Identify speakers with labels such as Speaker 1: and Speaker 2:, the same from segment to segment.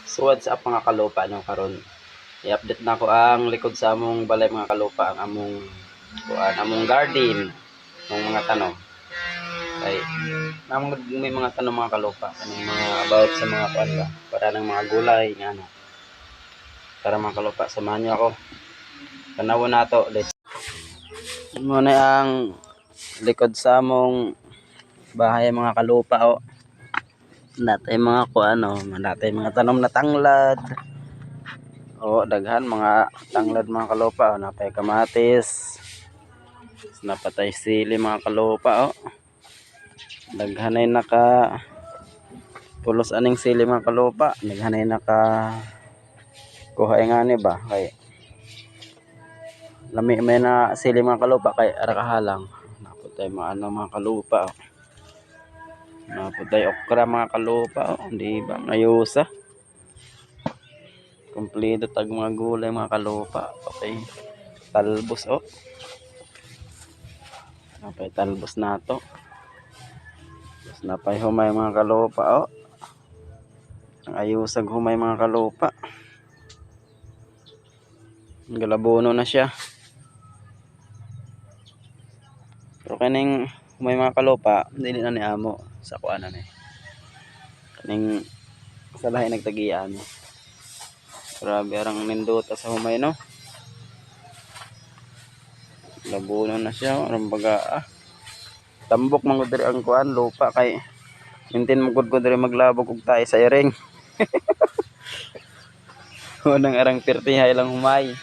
Speaker 1: So what's up mga kalupa no karon. I-update na ko ang likod sa among balay mga kalupa, ang among garden, ng mga tanom. Kay may mga tanom mga kalupa, kaning mga about sa mga kuan ba, para ng mga gulay nga ano. Tara mga kalupa, samahan niyo ako. Tanawon nato, let's. Muna ang likod sa among bahay mga kalupa o. Natay mga kuano, natay mga tanom na tanglad. O daghan mga tanglad mga kalupa, o napay kamatis. Napatay sili mga kalupa o. Daghanay naka pulos aning sili mga kalupa, daghanay naka kuha nga ni ba kay lami may na sili mga kalupa kay ara kahalang. Naputay mga ano mga kalupa o. Naputay okra mga kalupa o, di ba ngayusa. Kompleto tag mga gulay mga kalupa. Okay. Talbos o. Napay talbos nato. Tapos napay humay mga kalupa o. Ang ayusag humay mga kalupa. Galabono na siya. Pero kaning humay mga kalupa, dili na ni amo sa kuanan eh. Kaning sa lahi nagtagian. Grabe arang nindota sa humay no. Labuno na siya, arang baga tambok man gud diri ang kuan lupa kay mintin mo gud ko diri maglabog og tayo sa iring. Unang arang pertihay lang humay.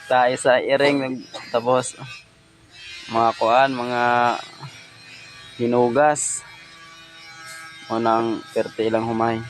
Speaker 1: Tayo sa iring tapos mga kuan, mga hinugas. Unang perti lang humay.